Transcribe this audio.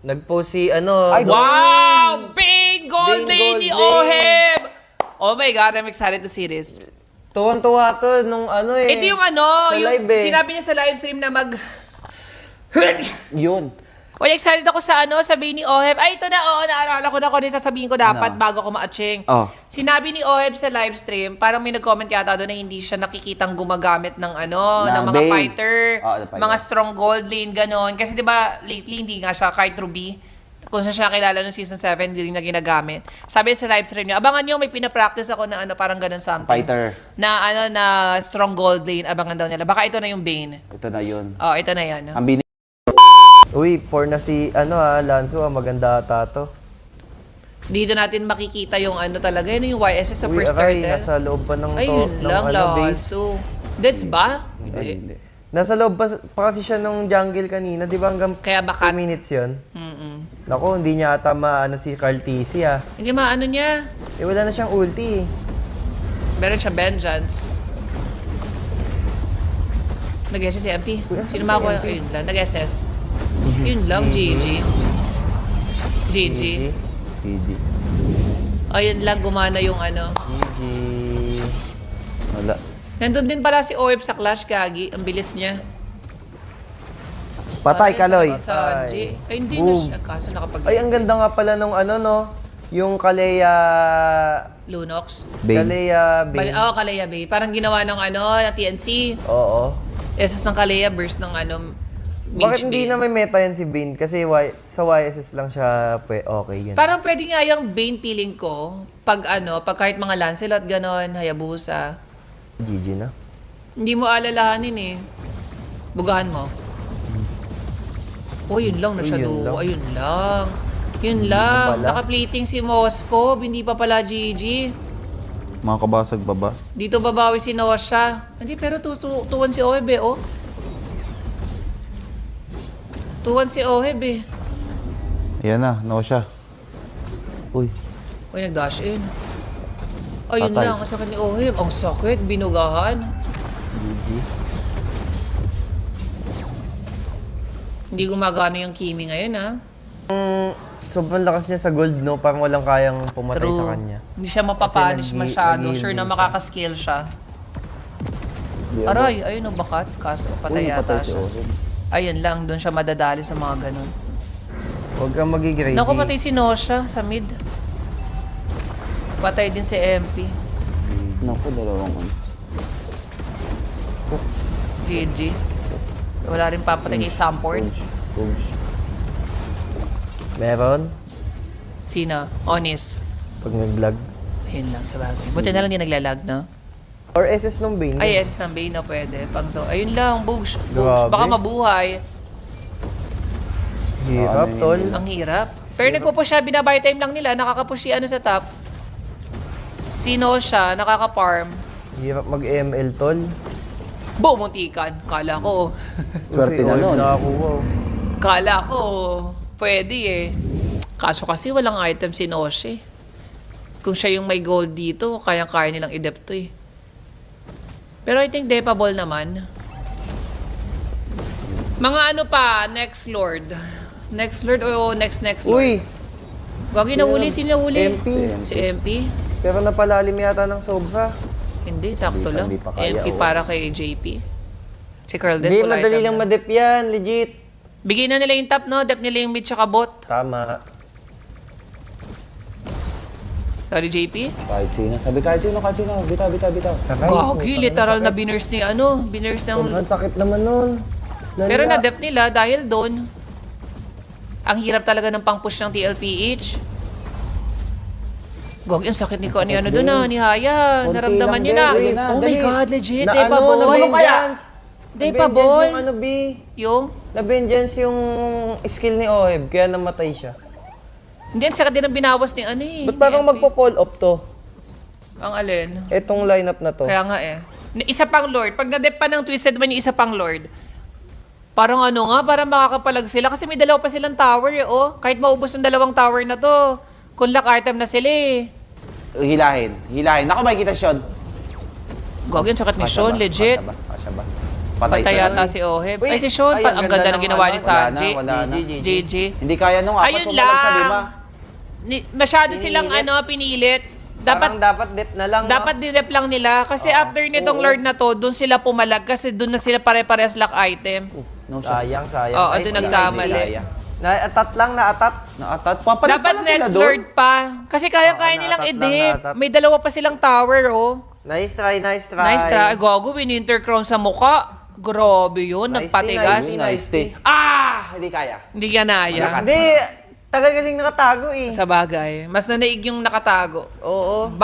Nag-post si ano. Ay, Wow! Bane Gold Bane Lady Gold Oheb! Oh my God, I'm excited to see this. Tuwan-tuwa to nung ano eh. Ito yung ano, Sa yung live eh. sinabi niya sa live stream na Yun. Well, excited ako sa sa Bane ni Oheb. Ay, ito na, naalala ko na kung ano yung sasabihin ko dapat bago ako ma-aching. Oh. Sinabi ni Oheb sa live stream, parang may nag-comment yata doon na hindi siya nakikitang gumagamit ng ng mga Bane. fighter, The fighter. mga strong gold lane, ganon. Kasi di ba lately hindi nga siya kahit Ruby, kung saan siya kilala noong season 7, hindi rin na ginagamit. Sabi sa live stream niya, abangan nyo, may pinapractice ako na parang ganon something. Fighter. Na na strong gold lane, abangan daw nila. Baka ito na yung Bane. Ito na yun. Oh, ito na yan. Ang bini... Uy, for na si Lanzo, maganda ata to. Dito natin makikita yung talaga, yun yung YSS sa Uy, first aray, turtle. nasa loob pa ng Ayun ng lang, base. So, that's ba? Ay, Hindi. hindi. Nasa loob pa kasi siya nung jungle kanina, di ba hanggang Kaya 2 bakat. minutes yun? Mm-mm. Naku, hindi niya ata maano si Carl TC ah. Hindi maano niya. Eh wala na siyang ulti eh. Meron siya vengeance. Nag-SS si MP. Sino makakuha? Ayun lang, nag-SS. Yun lang, GG. GG. GG. Ayun lang, gumana yung GG. Wala. Nandun din pala si OF sa Clash, Kagi. Ang bilis niya. Patay, Kaloy. Sa Ay. Ay, hindi na Boom. siya. Kaso nakapag... Ay, ang ganda nga pala nung no? Yung Kalea... Lunox. Bane. Kalea Bane. Kalea Bay. Parang ginawa ng na TNC. Oo. SS ng Kalea burst ng Bakit Mage hindi Bay. na may meta yan si Bane? Kasi sa YSS lang siya okay yan. Parang pwede nga yung Bane feeling ko, pag pag kahit mga Lancelot, ganon, Hayabusa, GG na. hindi mo alalahanin eh. Bugahan mo. Oh, yun lang na siya yun do. lang. Ayun lang. Yun lang. pala. Naka-plating si Moskov, hindi pa pala GG. Mga kabasag baba. Dito babawi si Nosha. Hindi, pero tuwan si Oheb eh, oh. Tuwan si Oheb eh. Ayan na, siya. Uy. Uy, nag-dash in. Ayun Patay. lang, ang sakit ni Oheb. Ang sakit, binugahan. GG. Hindi gumagana yung Kimi ngayon, ha? Sobrang lakas niya sa gold, no? Parang walang kayang pumatay True. sa kanya. Hindi siya mapapanish Kasi masyado. nag-heal Sure na din siya. makakaskill siya. Aray, ayun ang bakat. Kaso patay yata siya. Ayun lang, doon siya madadali sa mga ganun. Huwag kang magigreedy. Naku, patay si Nosha sa mid. Patay din si MP. Naku, dalawang GG. Wala rin papatay kay Stampord. Meron? Sino? Onis. Pag nag-lag. Ayun lang sa bagay. Buti na lang di naglalag, no? Or SS nung Bane. Ay, yes, ng Bane na pwede. Pang so, ayun lang, Bugs. Grabe. Baka mabuhay. Hirap, tol. Ang hirap. Pero nagpo-push siya, binabuy time lang nila, nakaka-push si sa top. Sino siya, nakaka-farm. Hirap mag-ML, tol. Boom, muntikan. Kala ko. Swerte na nun. Nakakuha. Kala ko, pwede eh. Kaso kasi walang item si Noshe. Kung siya yung may gold dito, kaya-kaya nilang i-dep to eh. Pero I think depable naman. Mga pa, next lord. Next lord o next lord? Uy! Wag yung nahuli, sino nahuli? MP. Si MP? Pero napalalim yata ng sobra. Hindi, sakto lang. Hindi pa kaya, MP oh. para kay JP. Si Curl din, Hindi, full madali item lang na. madep yan. Legit. Bigay na nila yung top, no? Dep nila yung mid tsaka bot. Tama. Sorry, JP? Kahit sino. Sabi kahit sino. Bitaw. Gagi, literal na binurse ni binurse ng... Sobrang sakit naman nun. Pero na-dep nila dahil doon. Ang hirap talaga ng pang-push ng TLPH. Gagi, ang sakit ni doon ni Haya. Konti Naramdaman lang niyo din. na. Dali Oh my dali. God, legit. Na Depa ano, ball. na-vengeance. Depa Na-vengeance ball. Yung B. Yung? Na-vengeance yung skill ni Oheb, kaya namatay siya. Hindi, ang sakit din ang binawas ni Ba't parang ni MP. magpo-fall off to? Ang alin? Etong lineup na to. Kaya nga eh. Isa pang Lord. Pag na-dep pa ng Twisted Man yung isa pang Lord, parang parang makakapalag sila. Kasi may dalawa pa silang tower eh, oh. Kahit maubos yung dalawang tower na to, kun luck item na sila eh. Hilahin. Ako makikita Sean. Gagi, ang sakit ni Sean, legit. Kasya ba? Patay yata si Oheb. Ay, si Sean, Ay, ang ganda ng ginawa ni Sanji. Wala na. JJ. Hindi kaya nung apat Ayun pumalag sa 5. lang. Masyado silang pinilit. Dapat Dapat dip na lang, dapat dinep lang nila kasi after nitong Lord na to, doon sila pumalag kasi doon na sila pare-parehas lock item. No shot. Sayang. Oo, Ay, doon hindi nagkamali. kaya. Na-atat lang, na-atat. Naatat. Papalit Dapat pala sila next doon. Lord pa. Kasi kaya-kaya Oo, nilang naatat lang, i-dip. naatat. May dalawa pa silang tower, oh. Nice try. Nice try. Gogo, win-inter crown sa mukha. Grabe yun, Nice nagpatigas. Nice day. Ah! Hindi kaya. Hindi ka naya. Hindi, tagal kasing nakatago eh. Sa bagay. Mas nanaig yung nakatago. Oo.